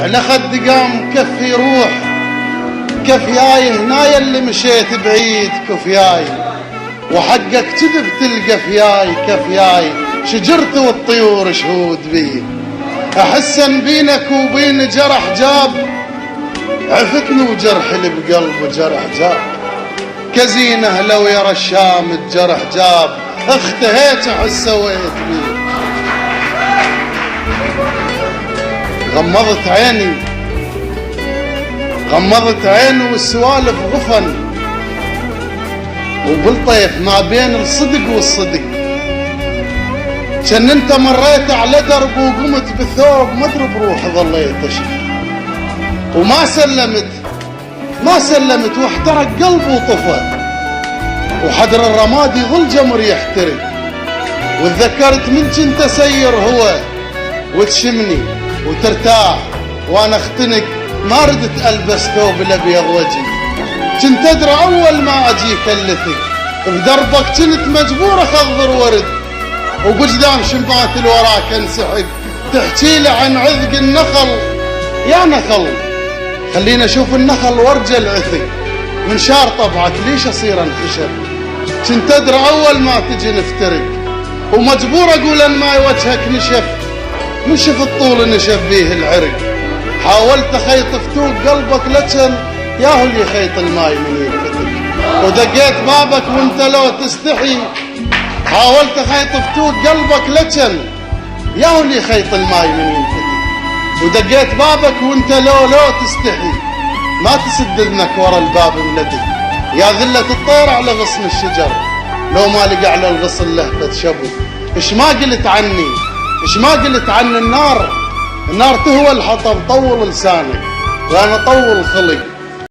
على خد قام كفي روح كفياي هنايا اللي مشيت بعيد كفياي وحقك كذب تلقى فياي كفياي شجرت والطيور شهود بي احسن بينك وبين جرح جاب عفتني وجرح اللي بقلبه جرح جاب كزينه لو يرى الشام الجرح جاب اختهيت احس سويت بي غمضت عيني والسوالف غفن وبالطيف ما بين الصدق والصدق كان انت مريت على درب وقمت بثوب مضرب روح ظليت اشك وما سلمت واحترق قلبي وطفى وحدر الرماد يظل جمر يحترق وتذكرت من كنت اسير هو وتشمني وترتاح وانا اختنق ما ردت البس ثوب الابيض وجهي كنت ادري اول ما اجي كلثك بدربك كنت مجبور اخضر ورد وقدام شمبات الوراك انسحق تحكي لي عن عذق النخل يا نخل خلينا اشوف النخل وارجى العثق من شار طبعك ليش اصير انخشب كنت ادري اول ما تجي نفترق ومجبور اقول ان ماي وجهك نشف الطول نشف بيه العرق حاولت اخيط فتوق قلبك لكن ياهو اللي يخيط الماي من ينفتك ودقيت بابك وانت لو تستحي حاولت اخيط فتوق قلبك لكن ياهو اللي يخيط الماي من ينفتك ودقيت بابك وانت لو تستحي ما تسد اذنك ورا الباب ملدي يا ذلة الطير على غصن الشجر لو ما لقى على الغصن لهفة شبو ايش ما قلت عني ايش ما قلت عن النار تهوى الحطب طول لسانك وانا طول خلق